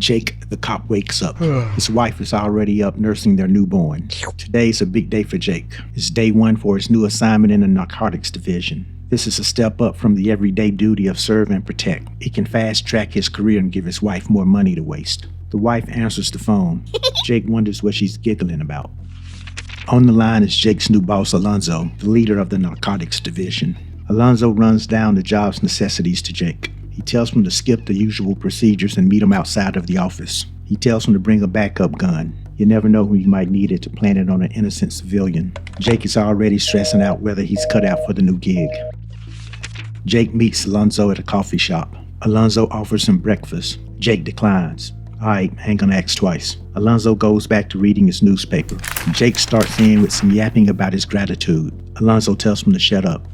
Jake, the cop, wakes up. His wife is already up nursing their newborn. Today's a big day for Jake. It's day one for his new assignment in the Narcotics division. This is a step up from the everyday duty of serve and protect. He can fast track his career and give his wife more money to waste. The wife answers the phone. Jake wonders what she's giggling about. On the line is Jake's new boss, Alonzo, the leader of the Narcotics division. Alonzo runs down the job's necessities to Jake. He tells him to skip the usual procedures and meet him outside of the office. He tells him to bring a backup gun. You never know when you might need it to plant it on an innocent civilian. Jake is already stressing out whether he's cut out for the new gig. Jake meets Alonzo at a coffee shop. Alonzo offers him breakfast. Jake declines. Alright, ain't gonna ask twice. Alonzo goes back to reading his newspaper. Jake starts in with some yapping about his gratitude. Alonzo tells him to shut up.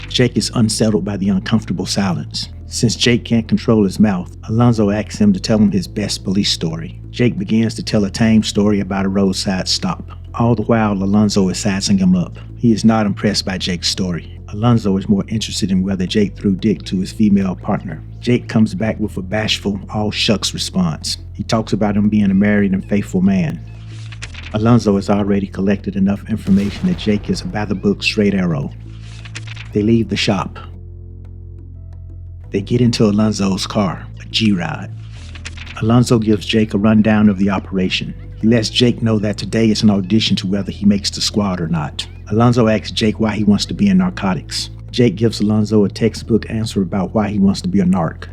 Jake is unsettled by the uncomfortable silence. Since Jake can't control his mouth, Alonzo asks him to tell him his best police story. Jake begins to tell a tame story about a roadside stop. All the while, Alonzo is sizing him up. He is not impressed by Jake's story. Alonzo is more interested in whether Jake threw dick to his female partner. Jake comes back with a bashful, all shucks response. He talks about him being a married and faithful man. Alonzo has already collected enough information that Jake is a by-the-book straight arrow. They leave the shop. They get into Alonzo's car, a G-Ride. Alonzo gives Jake a rundown of the operation. He lets Jake know that today is an audition to whether he makes the squad or not. Alonzo asks Jake why he wants to be in narcotics. Jake gives Alonzo a textbook answer about why he wants to be a narc.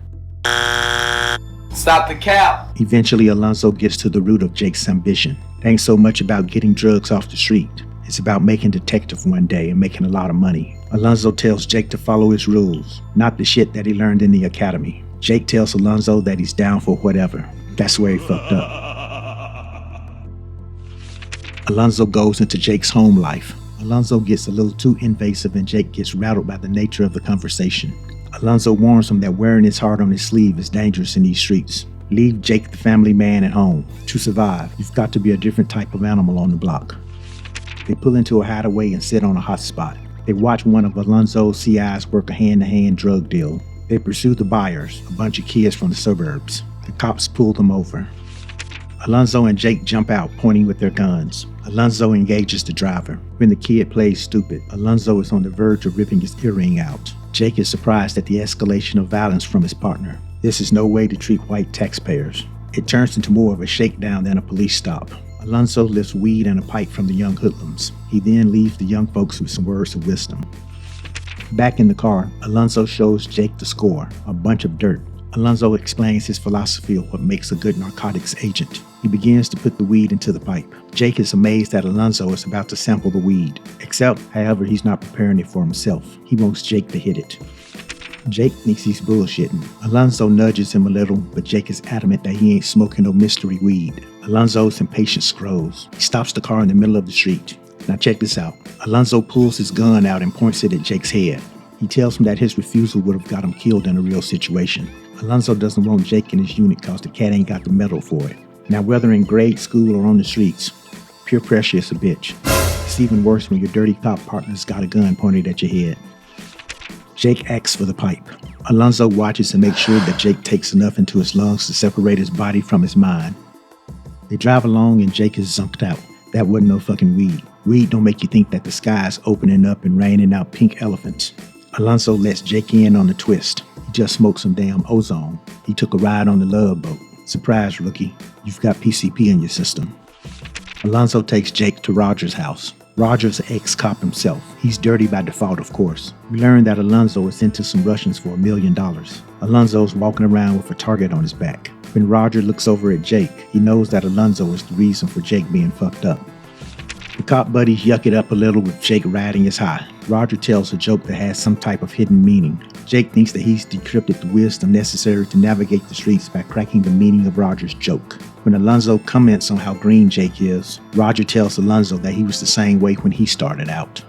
Stop the cap! Eventually, Alonzo gets to the root of Jake's ambition. It ain't so much about getting drugs off the street. It's about making detective one day and making a lot of money. Alonzo tells Jake to follow his rules, not the shit that he learned in the academy. Jake tells Alonzo that he's down for whatever. That's where he fucked up. Alonzo goes into Jake's home life. Alonzo gets a little too invasive and Jake gets rattled by the nature of the conversation. Alonzo warns him that wearing his heart on his sleeve is dangerous in these streets. Leave Jake the family man at home. To survive, you've got to be a different type of animal on the block. They pull into a hideaway and sit on a hot spot. They watch one of Alonzo's CIs work a hand-to-hand drug deal. They pursue the buyers, a bunch of kids from the suburbs. The cops pull them over. Alonzo and Jake jump out, pointing with their guns. Alonzo engages the driver. When the kid plays stupid, Alonzo is on the verge of ripping his earring out. Jake is surprised at the escalation of violence from his partner. This is no way to treat white taxpayers. It turns into more of a shakedown than a police stop. Alonzo lifts weed and a pipe from the young hoodlums. He then leaves the young folks with some words of wisdom. Back in the car, Alonzo shows Jake the score, a bunch of dirt. Alonzo explains his philosophy of what makes a good narcotics agent. He begins to put the weed into the pipe. Jake is amazed that Alonzo is about to sample the weed. Except, however, he's not preparing it for himself. He wants Jake to hit it. Jake thinks he's bullshitting. Alonzo nudges him a little, but Jake is adamant that he ain't smoking no mystery weed. Alonzo's impatience grows. He stops the car in the middle of the street. Now check this out. Alonzo pulls his gun out and points it at Jake's head. He tells him that his refusal would have got him killed in a real situation. Alonzo doesn't want Jake in his unit cause the cat ain't got the metal for it. Now whether in grade school or on the streets, peer pressure is a bitch. It's even worse when your dirty cop partner's got a gun pointed at your head. Jake asks for the pipe. Alonzo watches and makes sure that Jake takes enough into his lungs to separate his body from his mind. They drive along and Jake is zonked out. That wasn't no fucking weed. Weed don't make you think that the sky is opening up and raining out pink elephants. Alonzo lets Jake in on the twist. He just smoked some damn ozone. He took a ride on the Love Boat. Surprise, rookie. You've got PCP in your system. Alonzo takes Jake to Roger's house. Roger's an ex-cop himself. He's dirty by default, of course. We learn that Alonzo is into some Russians for $1 million. Alonzo's walking around with a target on his back. When Roger looks over at Jake, he knows that Alonzo is the reason for Jake being fucked up. The cop buddies yuck it up a little with Jake riding his high. Roger tells a joke that has some type of hidden meaning. Jake thinks that he's decrypted the wisdom necessary to navigate the streets by cracking the meaning of Roger's joke. When Alonzo comments on how green Jake is, Roger tells Alonzo that he was the same way when he started out.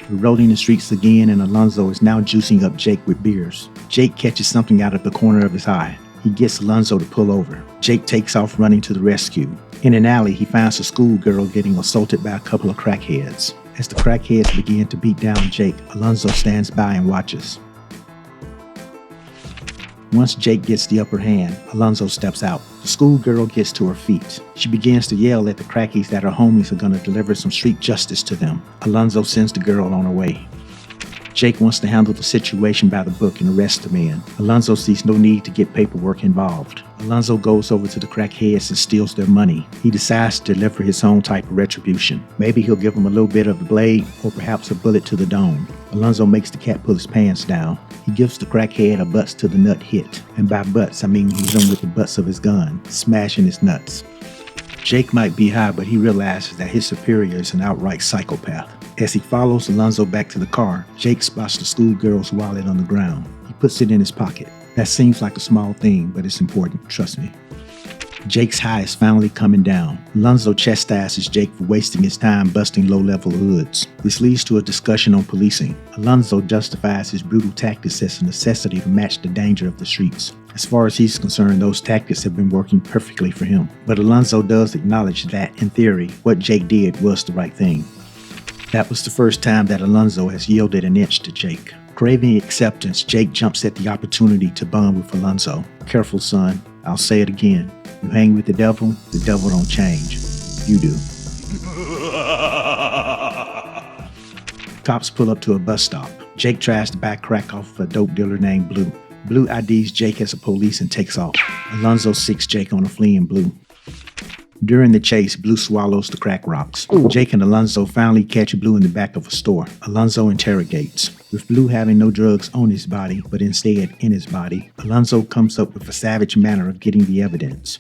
We're rolling the streets again and Alonzo is now juicing up Jake with beers. Jake catches something out of the corner of his eye. He gets Alonzo to pull over. Jake takes off running to the rescue. In an alley, he finds a schoolgirl getting assaulted by a couple of crackheads. As the crackheads begin to beat down Jake, Alonzo stands by and watches. Once Jake gets the upper hand, Alonzo steps out. The schoolgirl gets to her feet. She begins to yell at the crackies that her homies are going to deliver some street justice to them. Alonzo sends the girl on her way. Jake wants to handle the situation by the book and arrest the men. Alonzo sees no need to get paperwork involved. Alonzo goes over to the crackheads and steals their money. He decides to deliver his own type of retribution. Maybe he'll give them a little bit of the blade or perhaps a bullet to the dome. Alonzo makes the cat pull his pants down. He gives the crackhead a butts to the nut hit. And by butts, I mean he's him with the butts of his gun, smashing his nuts. Jake might be high, but he realizes that his superior is an outright psychopath. As he follows Alonzo back to the car, Jake spots the schoolgirl's wallet on the ground. He puts it in his pocket. That seems like a small thing, but it's important, trust me. Jake's high is finally coming down. Alonzo chastises Jake for wasting his time busting low-level hoods. This leads to a discussion on policing. Alonzo justifies his brutal tactics as a necessity to match the danger of the streets. As far as he's concerned, those tactics have been working perfectly for him. But Alonzo does acknowledge that, in theory, what Jake did was the right thing. That was the first time that Alonzo has yielded an inch to Jake. Craving acceptance, Jake jumps at the opportunity to bond with Alonzo. Careful, son. I'll say it again. You hang with the devil don't change. You do. Cops pull up to a bus stop. Jake tries to buy crack off of a dope dealer named Blue. Blue IDs Jake as a police and takes off. Alonzo sicks Jake on a fleeing Blue. During the chase, Blue swallows the crack rocks. Jake and Alonzo finally catch Blue in the back of a store. Alonzo interrogates. With Blue having no drugs on his body, but instead in his body, Alonzo comes up with a savage manner of getting the evidence.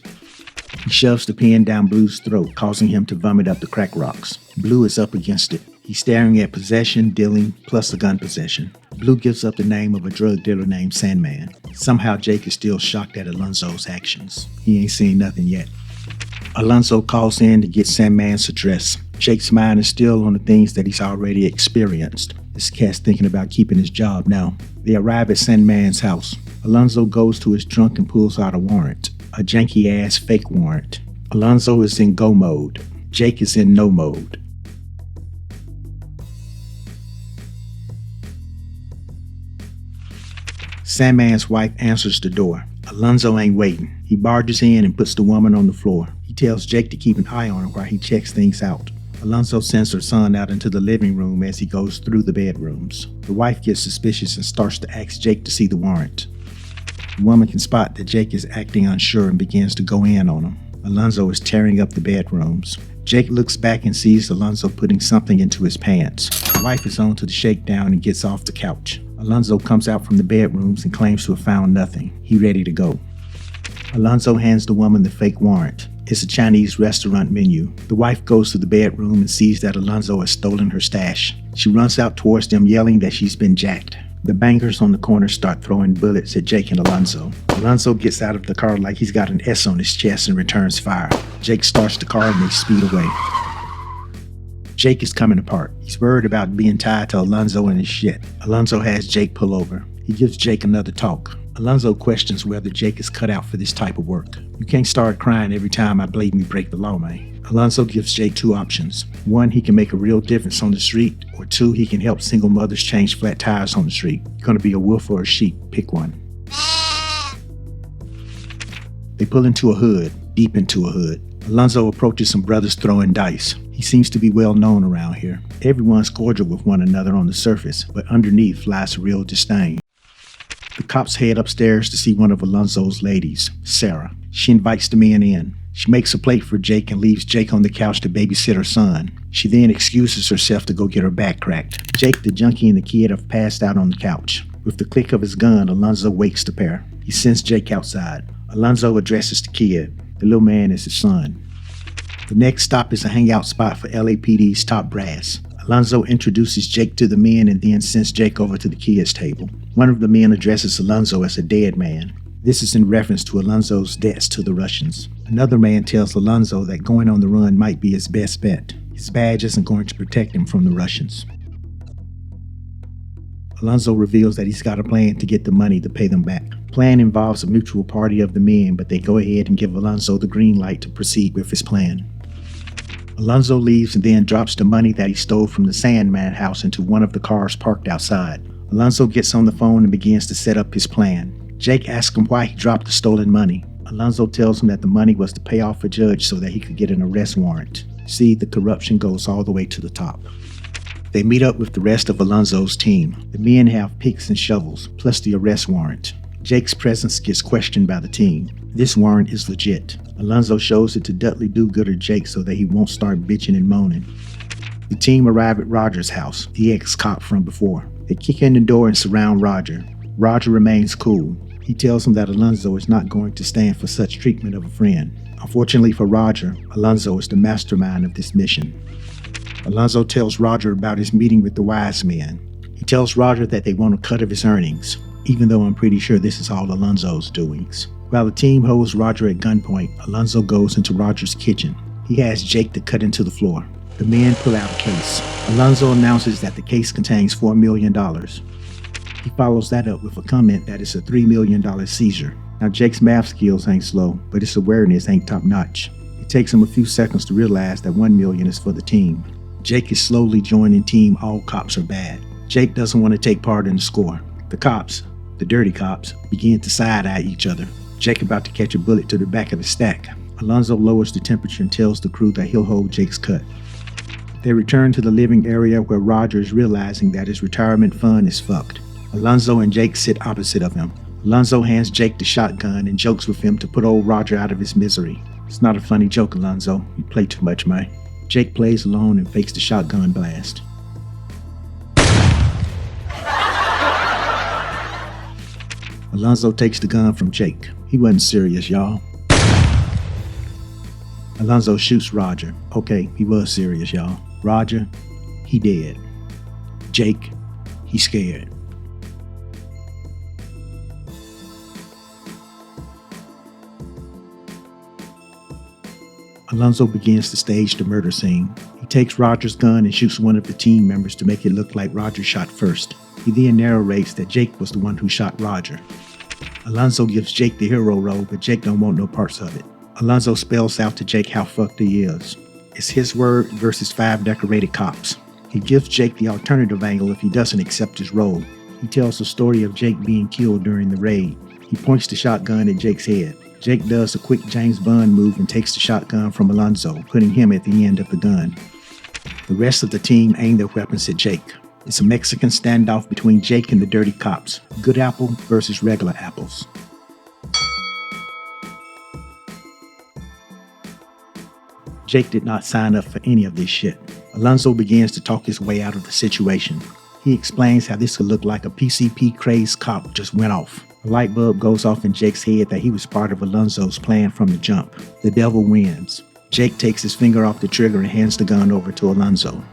He shoves the pen down Blue's throat, causing him to vomit up the crack rocks. Blue is up against it. He's staring at possession, dealing, plus a gun possession. Blue gives up the name of a drug dealer named Sandman. Somehow Jake is still shocked at Alonzo's actions. He ain't seen nothing yet. Alonzo calls in to get Sandman's address. Jake's mind is still on the things that he's already experienced. This cat's thinking about keeping his job now. They arrive at Sandman's house. Alonzo goes to his trunk and pulls out a warrant. A janky-ass fake warrant. Alonzo is in go mode. Jake is in no mode. Sandman's wife answers the door. Alonzo ain't waiting. He barges in and puts the woman on the floor. He tells Jake to keep an eye on her while he checks things out. Alonzo sends her son out into the living room as he goes through the bedrooms. The wife gets suspicious and starts to ask Jake to see the warrant. The woman can spot that Jake is acting unsure and begins to go in on him. Alonzo is tearing up the bedrooms. Jake looks back and sees Alonzo putting something into his pants. The wife is on to the shakedown and gets off the couch. Alonzo comes out from the bedrooms and claims to have found nothing. He's ready to go. Alonzo hands the woman the fake warrant. It's a Chinese restaurant menu. The wife goes to the bedroom and sees that Alonzo has stolen her stash. She runs out towards them yelling that she's been jacked. The bangers on the corner start throwing bullets at Jake and Alonzo. Alonzo gets out of the car like he's got an S on his chest and returns fire. Jake starts the car and they speed away. Jake is coming apart. He's worried about being tied to Alonzo and his shit. Alonzo has Jake pull over. He gives Jake another talk. Alonzo questions whether Jake is cut out for this type of work. You can't start crying every time I blatantly break the law, man. Alonzo gives Jake two options. One, he can make a real difference on the street, or two, he can help single mothers change flat tires on the street. You're gonna be a wolf or a sheep, pick one. They pull into a hood, deep into a hood. Alonzo approaches some brothers throwing dice. He seems to be well known around here. Everyone's cordial with one another on the surface, but underneath lies a real disdain. The cops head upstairs to see one of Alonzo's ladies, Sarah. She invites the men in. She makes a plate for Jake and leaves Jake on the couch to babysit her son. She then excuses herself to go get her back cracked. Jake, the junkie, and the kid have passed out on the couch. With the click of his gun, Alonzo wakes the pair. He sends Jake outside. Alonzo addresses the kid. The little man is his son. The next stop is a hangout spot for LAPD's top brass. Alonzo introduces Jake to the men and then sends Jake over to the kids' table. One of the men addresses Alonzo as a dead man. This is in reference to Alonzo's debts to the Russians. Another man tells Alonzo that going on the run might be his best bet. His badge isn't going to protect him from the Russians. Alonzo reveals that he's got a plan to get the money to pay them back. Plan involves a mutual party of the men, but they go ahead and give Alonzo the green light to proceed with his plan. Alonzo leaves and then drops the money that he stole from the Sandman house into one of the cars parked outside. Alonzo gets on the phone and begins to set up his plan. Jake asks him why he dropped the stolen money. Alonzo tells him that the money was to pay off a judge so that he could get an arrest warrant. See, the corruption goes all the way to the top. They meet up with the rest of Alonzo's team. The men have picks and shovels, plus the arrest warrant. Jake's presence gets questioned by the team. This warrant is legit. Alonzo shows it to Dudley Do-Gooder Jake so that he won't start bitching and moaning. The team arrive at Roger's house, the ex-cop from before. They kick in the door and surround Roger. Roger remains cool. He tells him that Alonzo is not going to stand for such treatment of a friend. Unfortunately for Roger, Alonzo is the mastermind of this mission. Alonzo tells Roger about his meeting with the wise men. He tells Roger that they want a cut of his earnings, even though I'm pretty sure this is all Alonzo's doings. While the team holds Roger at gunpoint, Alonzo goes into Roger's kitchen. He has Jake to cut into the floor. The men pull out a case. Alonzo announces that the case contains $4 million. He follows that up with a comment that it's a $3 million seizure. Now Jake's math skills ain't slow, but his awareness ain't top notch. It takes him a few seconds to realize that $1 million is for the team. Jake is slowly joining team All Cops Are Bad. Jake doesn't want to take part in the score. The cops, the dirty cops, begin to side-eye each other. Jake about to catch a bullet to the back of his stack. Alonzo lowers the temperature and tells the crew that he'll hold Jake's cut. They return to the living area where Roger is realizing that his retirement fund is fucked. Alonzo and Jake sit opposite of him. Alonzo hands Jake the shotgun and jokes with him to put old Roger out of his misery. It's not a funny joke, Alonzo. You play too much, man. Jake plays alone and fakes the shotgun blast. Alonzo takes the gun from Jake. He wasn't serious, y'all. Alonzo shoots Roger. Okay, he was serious, y'all. Roger, he dead. Jake, he scared. Alonzo begins to stage the murder scene. He takes Roger's gun and shoots one of the team members to make it look like Roger shot first. He then narrates that Jake was the one who shot Roger. Alonzo gives Jake the hero role, but Jake don't want no parts of it. Alonzo spells out to Jake how fucked he is. It's his word versus 5 decorated cops. He gives Jake the alternative angle if he doesn't accept his role. He tells the story of Jake being killed during the raid. He points the shotgun at Jake's head. Jake does a quick James Bond move and takes the shotgun from Alonzo, putting him at the end of the gun. The rest of the team aim their weapons at Jake. It's a Mexican standoff between Jake and the dirty cops. Good apple versus regular apples. Jake did not sign up for any of this shit. Alonzo begins to talk his way out of the situation. He explains how this could look like a PCP-crazed cop just went off. A light bulb goes off in Jake's head that he was part of Alonzo's plan from the jump. The devil wins. Jake takes his finger off the trigger and hands the gun over to Alonzo.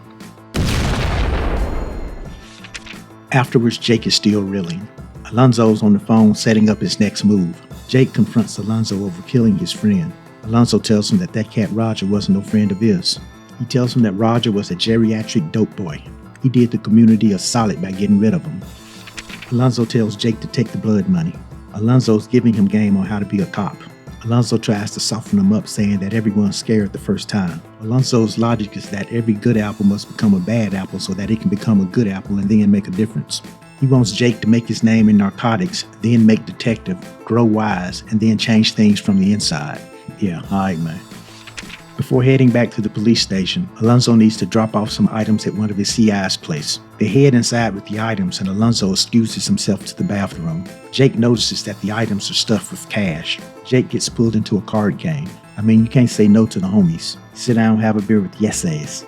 Afterwards, Jake is still reeling. Alonzo's on the phone setting up his next move. Jake confronts Alonzo over killing his friend. Alonzo tells him that cat Roger wasn't no friend of his. He tells him that Roger was a geriatric dope boy. He did the community a solid by getting rid of him. Alonzo tells Jake to take the blood money. Alonzo's giving him game on how to be a cop. Alonzo tries to soften him up, saying that everyone's scared the first time. Alonzo's logic is that every good apple must become a bad apple so that it can become a good apple and then make a difference. He wants Jake to make his name in narcotics, then make detective, grow wise, and then change things from the inside. Yeah, alright, man. Before heading back to the police station, Alonzo needs to drop off some items at one of his CI's place. They head inside with the items and Alonzo excuses himself to the bathroom. Jake notices that the items are stuffed with cash. Jake gets pulled into a card game. I mean, you can't say no to the homies. Sit down, have a beer with yeses.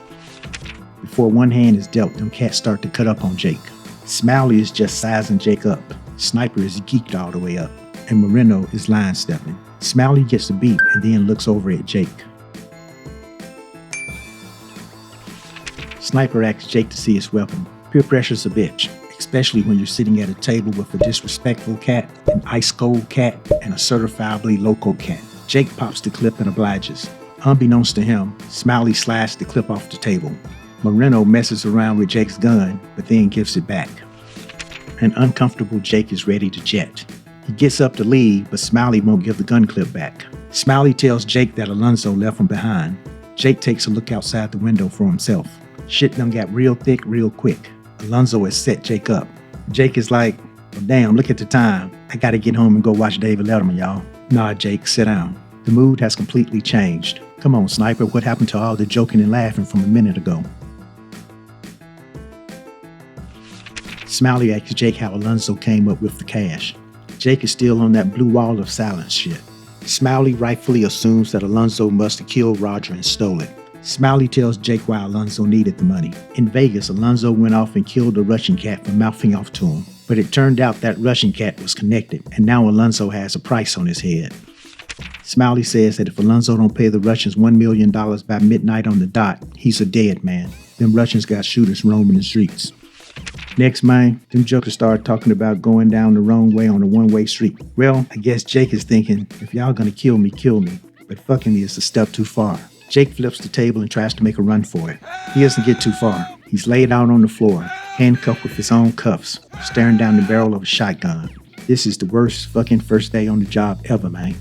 Before one hand is dealt, them cats start to cut up on Jake. Smiley is just sizing Jake up. Sniper is geeked all the way up. And Moreno is line stepping. Smiley gets a beat and then looks over at Jake. Sniper asks Jake to see his weapon. Peer pressure's a bitch, especially when you're sitting at a table with a disrespectful cat, an ice cold cat, and a certifiably loco cat. Jake pops the clip and obliges. Unbeknownst to him, Smiley slides the clip off the table. Moreno messes around with Jake's gun, but then gives it back. An uncomfortable Jake is ready to jet. He gets up to leave, but Smiley won't give the gun clip back. Smiley tells Jake that Alonzo left him behind. Jake takes a look outside the window for himself. Shit done got real thick real quick. Alonzo has set Jake up. Jake is like, Well, damn, look at the time. I gotta get home and go watch David Letterman, y'all. Nah, Jake, sit down. The mood has completely changed. Come on, Sniper, what happened to all the joking and laughing from a minute ago? Smiley asks Jake how Alonzo came up with the cash. Jake is still on that blue wall of silence shit. Smiley rightfully assumes that Alonzo must have killed Roger and stole it. Smiley tells Jake why Alonzo needed the money. In Vegas, Alonzo went off and killed a Russian cat for mouthing off to him. But it turned out that Russian cat was connected, and now Alonzo has a price on his head. Smiley says that if Alonzo don't pay the Russians $1 million by midnight on the dot, he's a dead man. Them Russians got shooters roaming the streets. Next, man, them jokers started talking about going down the wrong way on a one-way street. Well, I guess Jake is thinking, if y'all gonna kill me, but fucking me is a step too far. Jake flips the table and tries to make a run for it. He doesn't get too far. He's laid out on the floor, handcuffed with his own cuffs, staring down the barrel of a shotgun. This is the worst fucking first day on the job ever, man.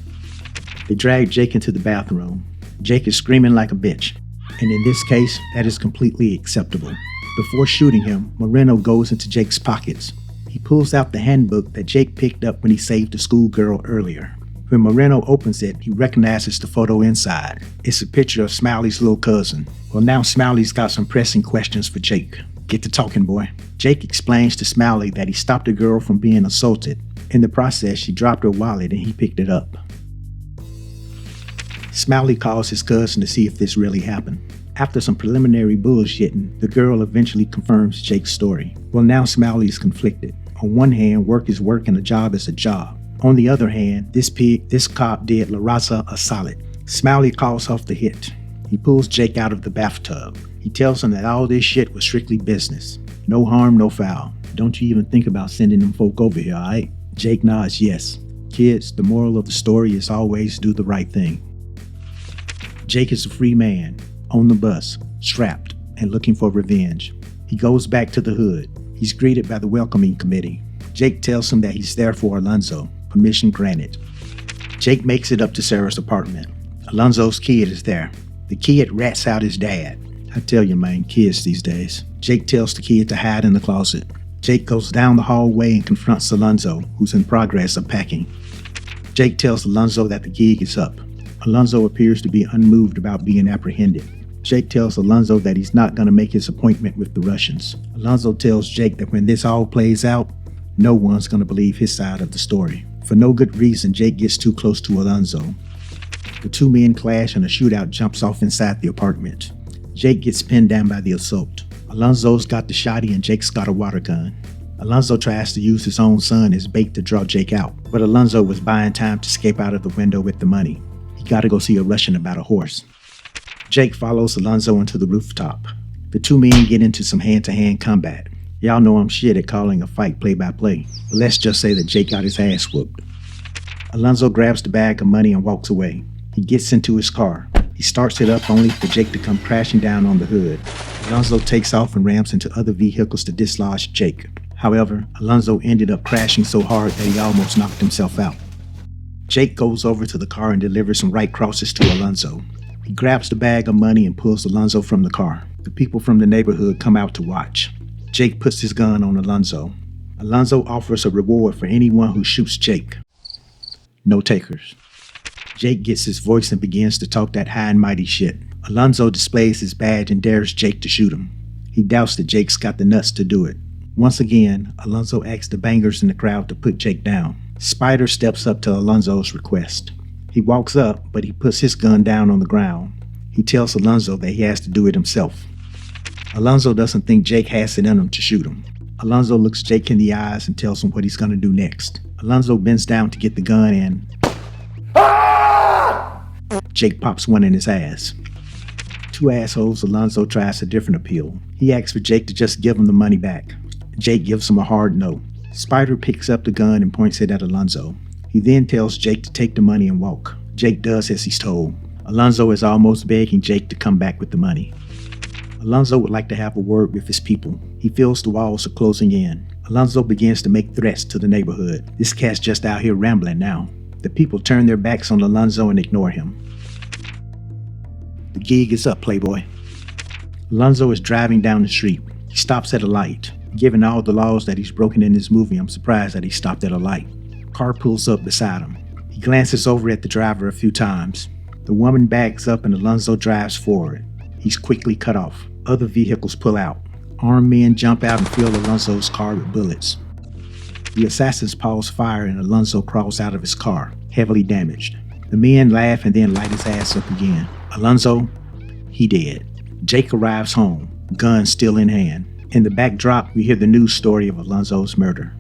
They drag Jake into the bathroom. Jake is screaming like a bitch, and in this case, that is completely acceptable. Before shooting him, Moreno goes into Jake's pockets. He pulls out the handbook that Jake picked up when he saved the schoolgirl earlier. When Moreno opens it, he recognizes the photo inside. It's a picture of Smiley's little cousin. Well, now Smiley's got some pressing questions for Jake. Get to talking, boy. Jake explains to Smiley that he stopped a girl from being assaulted. In the process, she dropped her wallet and he picked it up. Smiley calls his cousin to see if this really happened. After some preliminary bullshitting, the girl eventually confirms Jake's story. Well, now Smiley is conflicted. On one hand, work is work and a job is a job. On the other hand, this cop did La Raza a solid. Smiley calls off the hit. He pulls Jake out of the bathtub. He tells him that all this shit was strictly business. No harm, no foul. Don't you even think about sending them folk over here, alright? Jake nods yes. Kids, the moral of the story is always do the right thing. Jake is a free man, on the bus, strapped, and looking for revenge. He goes back to the hood. He's greeted by the welcoming committee. Jake tells him that he's there for Alonzo. Permission granted. Jake makes it up to Sarah's apartment. Alonzo's kid is there. The kid rats out his dad. I tell you, man, kids these days. Jake tells the kid to hide in the closet. Jake goes down the hallway and confronts Alonzo, who's in progress of packing. Jake tells Alonzo that the gig is up. Alonzo appears to be unmoved about being apprehended. Jake tells Alonzo that he's not going to make his appointment with the Russians. Alonzo tells Jake that when this all plays out, no one's going to believe his side of the story. For no good reason, Jake gets too close to Alonzo. The two men clash and a shootout jumps off inside the apartment. Jake gets pinned down by the assault. Alonzo's got the shotty and Jake's got a water gun. Alonzo tries to use his own son as bait to draw Jake out, but Alonzo was buying time to escape out of the window with the money. He gotta go see a Russian about a horse. Jake follows Alonzo into the rooftop. The two men get into some hand-to-hand combat. Y'all know I'm shit at calling a fight play-by-play, but let's just say that Jake got his ass whooped. Alonzo grabs the bag of money and walks away. He gets into his car. He starts it up only for Jake to come crashing down on the hood. Alonzo takes off and rams into other vehicles to dislodge Jake. However, Alonzo ended up crashing so hard that he almost knocked himself out. Jake goes over to the car and delivers some right crosses to Alonzo. He grabs the bag of money and pulls Alonzo from the car. The people from the neighborhood come out to watch. Jake puts his gun on Alonzo. Alonzo offers a reward for anyone who shoots Jake. No takers. Jake gets his voice and begins to talk that high and mighty shit. Alonzo displays his badge and dares Jake to shoot him. He doubts that Jake's got the nuts to do it. Once again, Alonzo asks the bangers in the crowd to put Jake down. Spider steps up to Alonzo's request. He walks up, but he puts his gun down on the ground. He tells Alonzo that he has to do it himself. Alonzo doesn't think Jake has it in him to shoot him. Alonzo looks Jake in the eyes and tells him what he's going to do next. Alonzo bends down to get the gun and Jake pops one in his ass. Two assholes, Alonzo tries a different appeal. He asks for Jake to just give him the money back. Jake gives him a hard no. Spider picks up the gun and points it at Alonzo. He then tells Jake to take the money and walk. Jake does as he's told. Alonzo is almost begging Jake to come back with the money. Alonzo would like to have a word with his people. He feels the walls are closing in. Alonzo begins to make threats to the neighborhood. This cat's just out here rambling now. The people turn their backs on Alonzo and ignore him. The gig is up, playboy. Alonzo is driving down the street. He stops at a light. Given all the laws that he's broken in this movie, I'm surprised that he stopped at a light. Car pulls up beside him. He glances over at the driver a few times. The woman backs up and Alonzo drives forward. He's quickly cut off. Other vehicles pull out. Armed men jump out and fill Alonzo's car with bullets. The assassins pause fire and Alonzo crawls out of his car, heavily damaged. The men laugh and then light his ass up again. Alonzo, he dead. Jake arrives home, gun still in hand. In the backdrop, we hear the news story of Alonzo's murder.